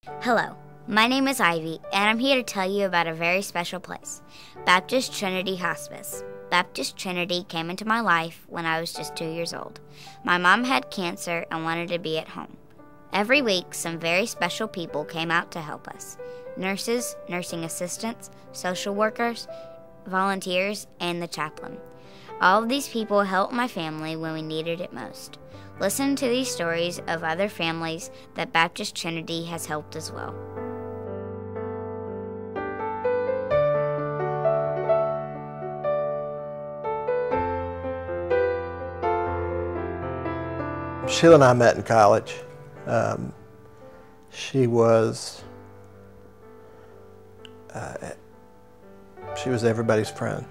Hello, my name is Ivy, and I'm here to tell you about a very special place, Baptist Trinity Hospice. Baptist Trinity came into my life when I was just 2 years old. My mom had cancer and wanted to be at home. Every week, some very special people came out to help us. Nurses, nursing assistants, social workers, volunteers, and the chaplain. All of these people helped my family when we needed it most. Listen to these stories of other families that Baptist Trinity has helped as well. Sheila and I met in college. She was everybody's friend.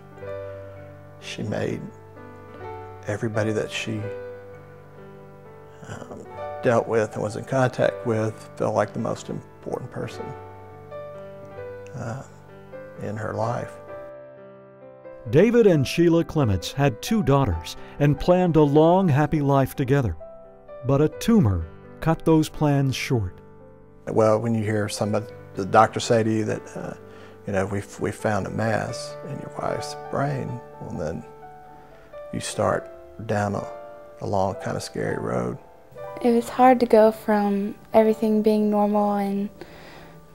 She made everybody that she dealt with and was in contact with feel like the most important person in her life. David and Sheila Clements had 2 daughters and planned a long, happy life together. But a tumor cut those plans short. Well, when you hear the doctor say to you that, we found a mass in your wife's brain, well, then you start down a long, kind of scary road. It was hard to go from everything being normal and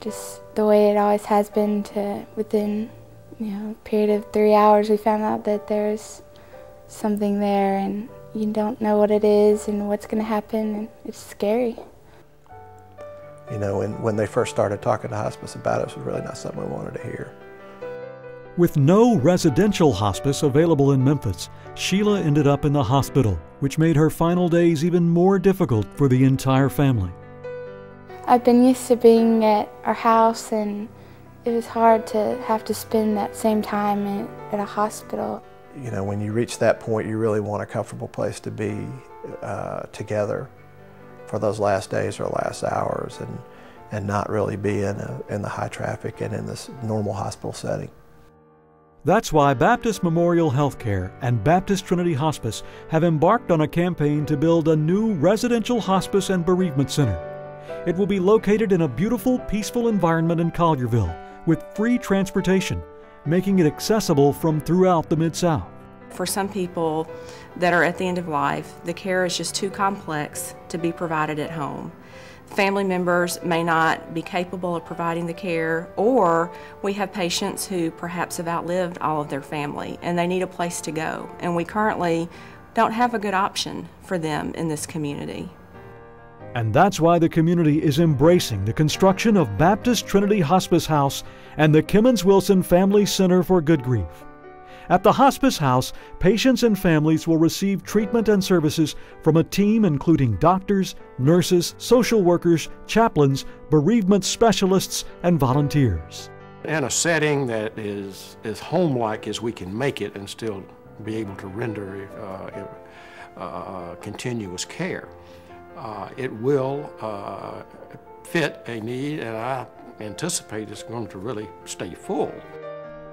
just the way it always has been to within, a period of 3 hours we found out that there's something there and you don't know what it is and what's going to happen, and it's scary. When they first started talking to hospice about it was really not something we wanted to hear. With no residential hospice available in Memphis, Sheila ended up in the hospital, which made her final days even more difficult for the entire family. I've been used to being at our house, and it was hard to have to spend that same time at a hospital. When you reach that point, you really want a comfortable place to be together for those last days or last hours, and not really be in the high traffic and in this normal hospital setting. That's why Baptist Memorial Healthcare and Baptist Trinity Hospice have embarked on a campaign to build a new residential hospice and bereavement center. It will be located in a beautiful, peaceful environment in Collierville with free transportation, making it accessible from throughout the Mid-South. For some people that are at the end of life, the care is just too complex to be provided at home. Family members may not be capable of providing the care, or we have patients who perhaps have outlived all of their family and they need a place to go, and we currently don't have a good option for them in this community. And that's why the community is embracing the construction of Baptist Trinity Hospice House and the Kimmons-Wilson Family Center for Good Grief. At the Hospice House, patients and families will receive treatment and services from a team including doctors, nurses, social workers, chaplains, bereavement specialists, and volunteers. And a setting that is as home-like as we can make it and still be able to render continuous care. It will fit a need, and I anticipate it's going to really stay full.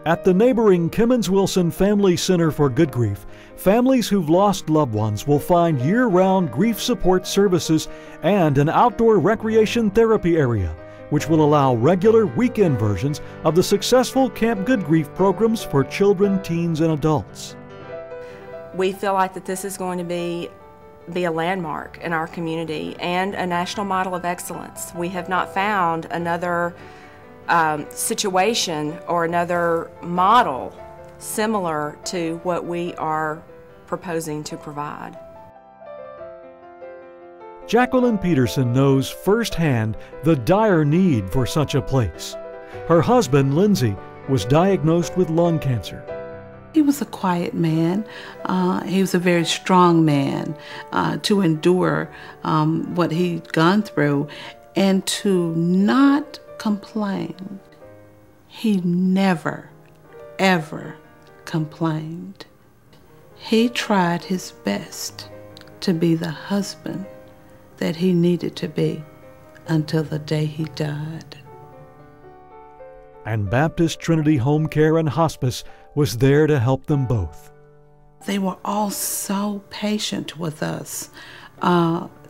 At the neighboring Kimmons-Wilson Family Center for Good Grief, families who've lost loved ones will find year-round grief support services and an outdoor recreation therapy area, which will allow regular weekend versions of the successful Camp Good Grief programs for children, teens, and adults. We feel like that this is going to be a landmark in our community and a national model of excellence. We have not found another situation or another model similar to what we are proposing to provide. Jacqueline Peterson knows firsthand the dire need for such a place. Her husband, Lindsay, was diagnosed with lung cancer. He was a quiet man. He was a very strong man to endure what he'd gone through and to not complain. He never, ever complained. He tried his best to be the husband that he needed to be until the day he died. And Baptist Trinity Home Care and Hospice was there to help them both. They were all so patient with us.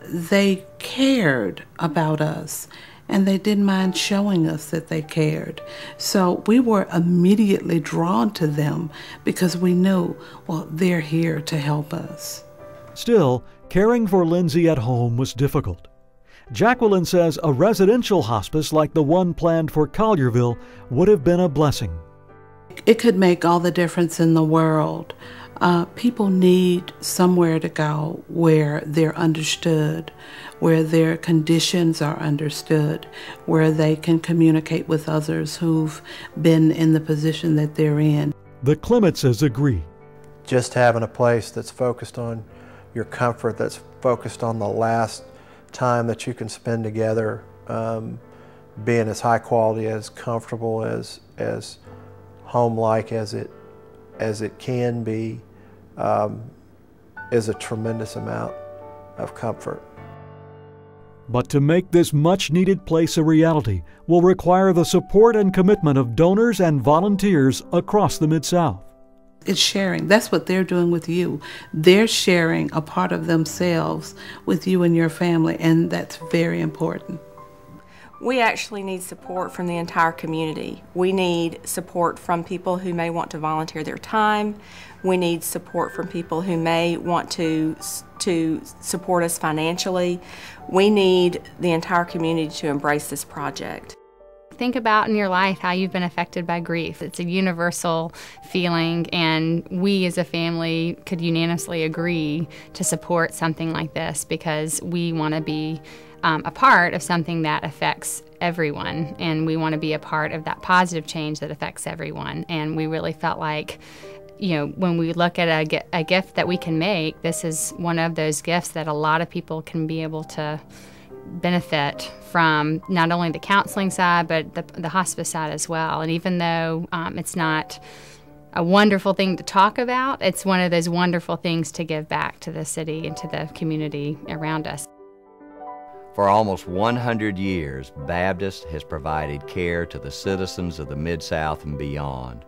They cared about us, and they didn't mind showing us that they cared. So we were immediately drawn to them because we knew, well, they're here to help us. Still, caring for Lindsay at home was difficult. Jacqueline says a residential hospice like the one planned for Collierville would have been a blessing. It could make all the difference in the world. People need somewhere to go where they're understood, where their conditions are understood, where they can communicate with others who've been in the position that they're in. The Clementses agree. Just having a place that's focused on your comfort, that's focused on the last time that you can spend together, being as high quality, as comfortable, as home-like as it can be, is a tremendous amount of comfort. But to make this much-needed place a reality will require the support and commitment of donors and volunteers across the Mid-South. It's sharing. That's what they're doing with you. They're sharing a part of themselves with you and your family, and that's very important. We actually need support from the entire community. We need support from people who may want to volunteer their time. We need support from people who may want to support us financially. We need the entire community to embrace this project. Think about in your life how you've been affected by grief. It's a universal feeling, and we as a family could unanimously agree to support something like this because we want to be a part of something that affects everyone, and we want to be a part of that positive change that affects everyone. And we really felt like, you know, when we look at a gift that we can make, this is one of those gifts that a lot of people can be able to benefit from, not only the counseling side, but the hospice side as well. And even though it's not a wonderful thing to talk about, it's one of those wonderful things to give back to the city and to the community around us. For almost 100 years, Baptist has provided care to the citizens of the Mid-South and beyond.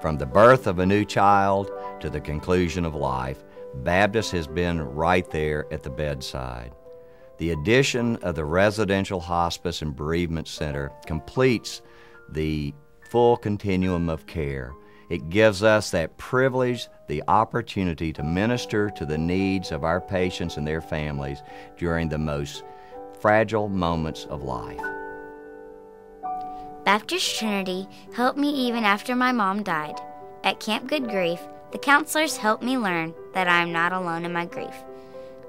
From the birth of a new child to the conclusion of life, Baptist has been right there at the bedside. The addition of the Residential Hospice and Bereavement Center completes the full continuum of care. It gives us that privilege, the opportunity to minister to the needs of our patients and their families during the most fragile moments of life. Baptist Trinity helped me even after my mom died. At Camp Good Grief, the counselors helped me learn that I am not alone in my grief.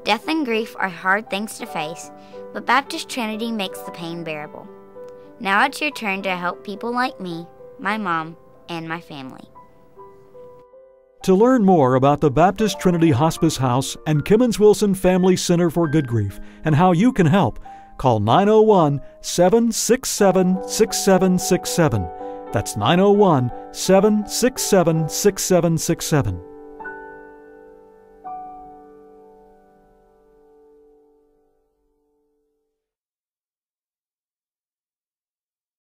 Death and grief are hard things to face, but Baptist Trinity makes the pain bearable. Now it's your turn to help people like me, my mom, and my family. To learn more about the Baptist Trinity Hospice House and Kimmons Wilson Family Center for Good Grief and how you can help, call 901-767-6767. That's 901-767-6767.